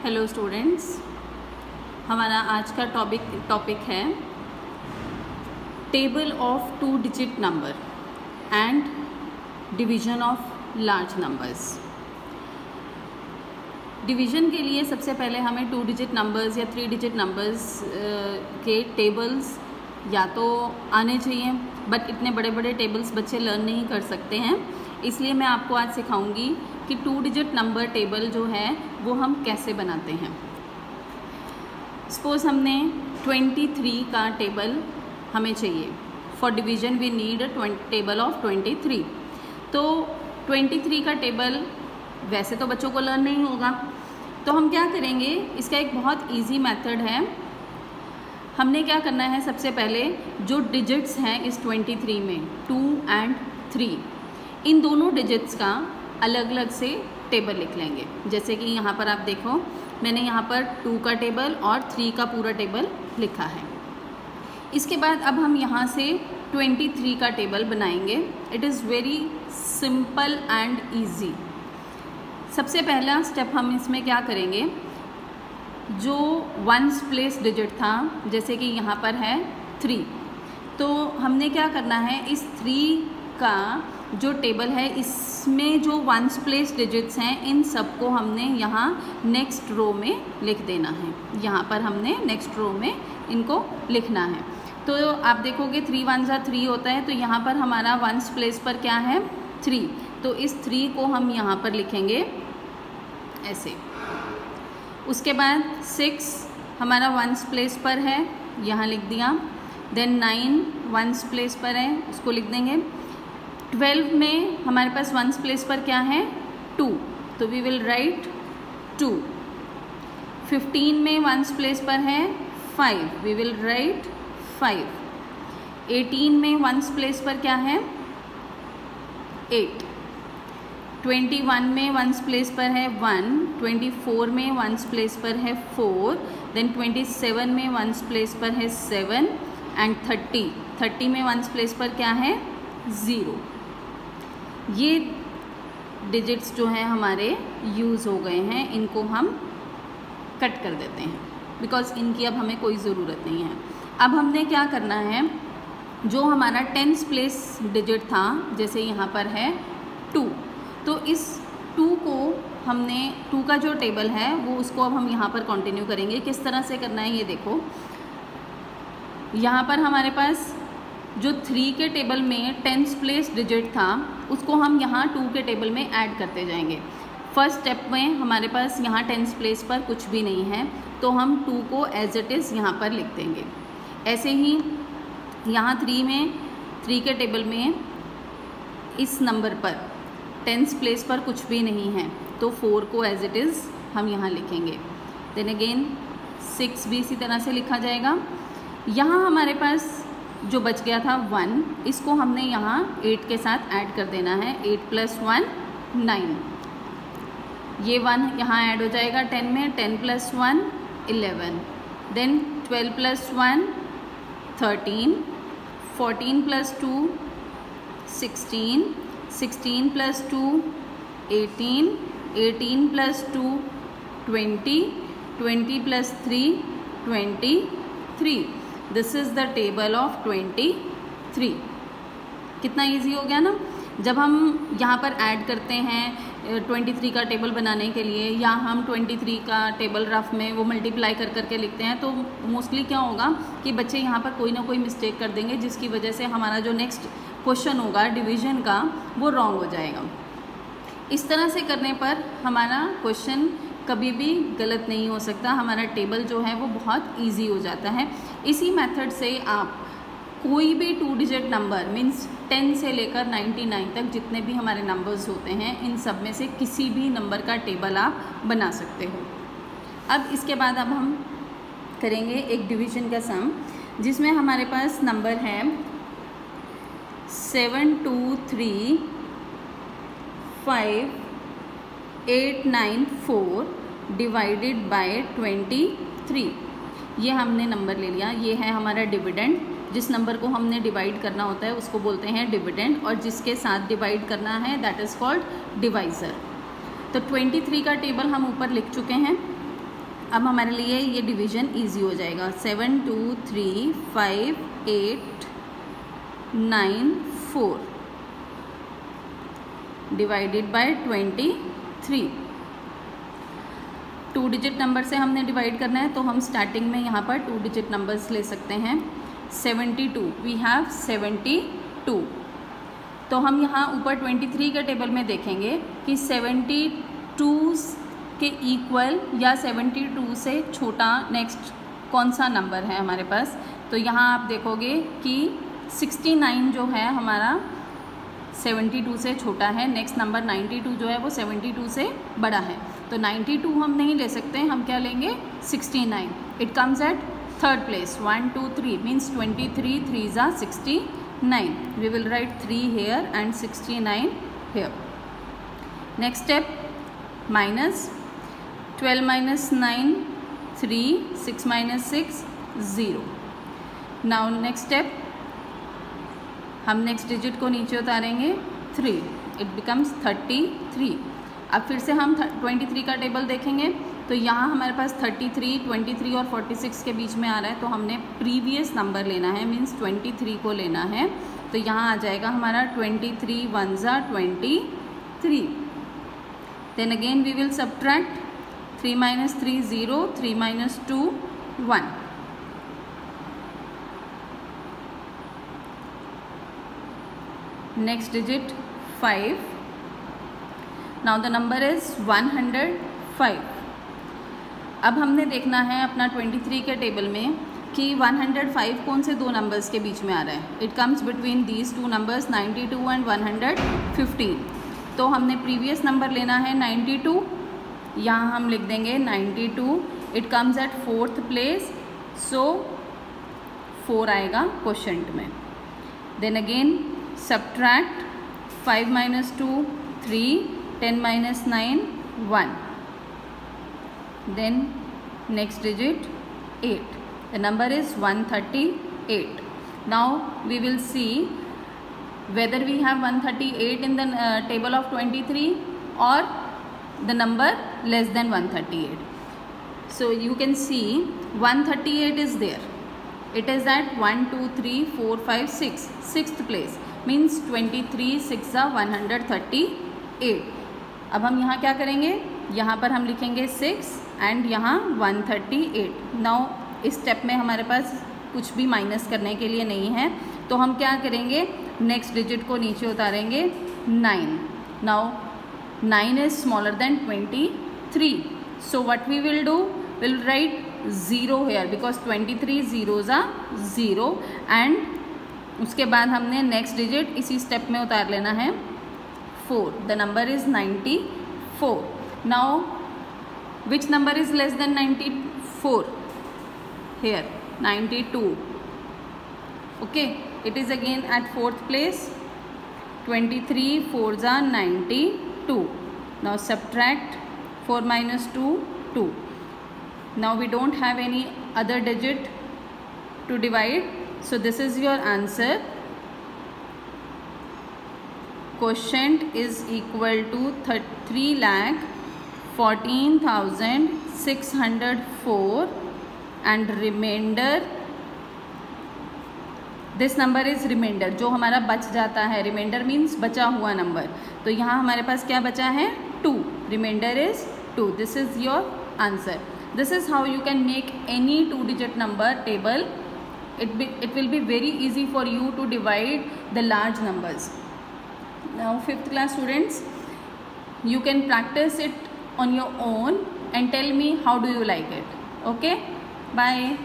Hello students, हमारा आज का टॉपिक है table of 2 digit number and division of large numbers. Division के लिए सबसे पहले हमें 2 डिजिट नंबर्स या 3 डिजिट नंबर्स के टेबल्स या तो आने चाहिए, बट इतने बड़े बड़े टेबल्स बच्चे लर्न नहीं कर सकते हैं, इसलिए मैं आपको आज सिखाऊंगी कि 2 डिजिट नंबर टेबल जो है वो हम कैसे बनाते हैं। सपोज़ हमने 23 का टेबल हमें चाहिए। For division we need table of 23। तो 23 का टेबल वैसे तो बच्चों को लर्न नहीं होगा, तो हम क्या करेंगे, इसका एक बहुत इजी मेथड है। हमने क्या करना है, सबसे पहले जो डिजिट्स हैं इस 23 में 2 and 3, इन दोनों डिजिट्स का अलग अलग से टेबल लिख लेंगे। जैसे कि यहाँ पर आप देखो, मैंने यहाँ पर 2 का टेबल और 3 का पूरा टेबल लिखा है। इसके बाद अब हम यहाँ से 23 का टेबल बनाएंगे। It is very simple and easy. सबसे पहला स्टेप हम इसमें क्या करेंगे, जो वंस प्लेस डिजिट था, जैसे कि यहाँ पर है 3, तो हमने क्या करना है, इस 3 का जो टेबल है इसमें जो वंस प्लेस डिजिट्स हैं इन सबको हमने यहाँ नेक्स्ट रो में लिख देना है। यहाँ पर हमने नेक्स्ट रो में इनको लिखना है। तो आप देखोगे 3 1 3 होता है, तो यहाँ पर हमारा वंस प्लेस पर क्या है 3, तो इस 3 को हम यहाँ पर लिखेंगे ऐसे। उसके बाद 6 हमारा वंस प्लेस पर है, यहाँ लिख दिया। देन 9 वंस प्लेस पर है, उसको लिख देंगे। 12 में हमारे पास वंस प्लेस पर क्या है 2, तो वी विल राइट 2। 15 में वंस प्लेस पर है 5, वी विल राइट 5। 18 में वंस प्लेस पर क्या है 8। 21 में वंस प्लेस पर है 1। 24 में वंस प्लेस पर है 4। देन 27 में वंस प्लेस पर है 7 एंड 30 में वंस प्लेस पर क्या है 0। ये डिजिट्स जो हैं हमारे यूज़ हो गए हैं, इनको हम कट कर देते हैं बिकॉज़ इनकी अब हमें कोई ज़रूरत नहीं है। अब हमने क्या करना है, जो हमारा 10th प्लेस डिजिट था, जैसे यहाँ पर है 2, तो इस 2 को हमने 2 का जो टेबल है वो उसको अब हम यहाँ पर कंटिन्यू करेंगे। किस तरह से करना है ये देखो, यहाँ पर हमारे पास जो 3 के टेबल में 10th प्लेस डिजिट था उसको हम यहाँ 2 के टेबल में ऐड करते जाएंगे। फर्स्ट स्टेप में हमारे पास यहाँ 10th प्लेस पर कुछ भी नहीं है, तो हम 2 को एज इट इज़ यहाँ पर लिख देंगे। ऐसे ही यहाँ 3 के टेबल में इस नंबर पर 10th प्लेस पर कुछ भी नहीं है, तो 4 को एज इट इज़ हम यहाँ लिखेंगे। देन अगेन 6 भी इसी तरह से लिखा जाएगा। यहाँ हमारे पास जो बच गया था 1, इसको हमने यहाँ 8 के साथ ऐड कर देना है। 8 + 1 9, ये 1 यहाँ ऐड हो जाएगा 10 में। 10 + 1 11। Then 12 + 1 13। 14 + 2 16। 16 + 2 18। 18 + 2 20। 20 + 3 23। This is the table of 23। कितना इजी हो गया ना। जब हम यहाँ पर ऐड करते हैं 23 का टेबल बनाने के लिए, या हम 23 का टेबल रफ में वो मल्टीप्लाई कर करके लिखते हैं, तो मोस्टली क्या होगा कि बच्चे यहाँ पर कोई ना कोई मिस्टेक कर देंगे, जिसकी वजह से हमारा जो नेक्स्ट क्वेश्चन होगा डिवीज़न का वो रॉन्ग हो जाएगा। इस तरह से करने पर हमारा क्वेश्चन कभी भी गलत नहीं हो सकता, हमारा टेबल जो है वो बहुत इजी हो जाता है। इसी मेथड से आप कोई भी 2 डिजिट नंबर मीन्स 10 से लेकर 99 तक जितने भी हमारे नंबर्स होते हैं, इन सब में से किसी भी नंबर का टेबल आप बना सकते हो। अब इसके बाद अब हम करेंगे एक डिवीज़न का सम, जिसमें हमारे पास नंबर है 7 2 3 5 8 9 4 डिवाइडेड बाय 23। ये हमने नंबर ले लिया। ये है हमारा डिविडेंड। जिस नंबर को हमने डिवाइड करना होता है उसको बोलते हैं डिविडेंड, और जिसके साथ डिवाइड करना है दैट इज़ कॉल्ड डिवाइज़र। तो 23 का टेबल हम ऊपर लिख चुके हैं। अब हमारे लिए ये डिवीज़न इजी हो जाएगा। 7 2 3 5 8 9 4 डिवाइडेड बाय 23। 2 डिजिट नंबर से हमने डिवाइड करना है, तो हम स्टार्टिंग में यहाँ पर 2 डिजिट नंबर्स ले सकते हैं। 72, वी हैव 72। तो हम यहाँ ऊपर 23 के टेबल में देखेंगे कि 72 के इक्वल या 72 से छोटा नेक्स्ट कौन सा नंबर है हमारे पास। तो यहाँ आप देखोगे कि 69 जो है हमारा 72 से छोटा है। नेक्स्ट नंबर 92 जो है वो 72 से बड़ा है। तो 92 हम नहीं ले सकते, हम क्या लेंगे 69। It comes at third place. 1 2 3 means 23 3 ज़ा 69। We will write 3 here and 69 here. Next step minus 12 minus 9 3 6 minus 6 0। Now next step हम नेक्स्ट डिजिट को नीचे उतारेंगे 3, इट बिकम्स 33। अब फिर से हम 23 का टेबल देखेंगे तो यहाँ हमारे पास 33, 23 और 46 के बीच में आ रहा है, तो हमने प्रीवियस नंबर लेना है, मीन्स 23 को लेना है। तो यहाँ आ जाएगा हमारा 23 1 ज़ा 23। Then again we will subtract 3 minus 3 0, 3 minus 2 1। Next digit 5. Now the number is 105। अब हमने देखना है अपना 23 के टेबल में कि 105 कौन से दो नंबर्स के बीच में आ रहा है। It comes between these two numbers 92 and 115। तो हमने प्रीवियस नंबर लेना है 92, यहाँ हम लिख देंगे 92। It comes at fourth place, so 4 आएगा क्वोशंट में। Then again subtract 5 minus 2 3, 10 minus 9 1। Then next digit 8। The number is 138। Now we will see whether we have 138 in the table of 23 or the number less than 138. So you can see 138 is there. It is at 1 2 3 4 5 6, sixth place, means 23 6 138। अब हम यहाँ क्या करेंगे, यहाँ पर हम लिखेंगे 6 and यहाँ 138। नाउ इस स्टेप में हमारे पास कुछ भी माइनस करने के लिए नहीं है, तो हम क्या करेंगे, नेक्स्ट डिजिट को नीचे उतारेंगे 9। Now 9 is smaller than 23, so what we will do, we'll write 0 here because 23 zeros are 0 and उसके बाद हमने नेक्स्ट डिजिट इसी स्टेप में उतार लेना है 4। The number is 94। Now which number is less than 94 here? 92। okay, it is again at fourth place। 23 4 ज़ा 92। now subtract 4 minus 2 2। now we don't have any other digit to divide, so this is your answer। quotient is equal to 3,14,604 and remainder, this number is remainder, जो हमारा बच जाता है। Reminder means बचा हुआ number. तो यहाँ हमारे पास क्या बचा है 2। Remainder is 2। This is your answer. This is how you can make any 2 digit number table. it will be very easy for you to divide the large numbers. Now 5th class students, you can practice it on your own and tell me how do you like it. Okay, bye.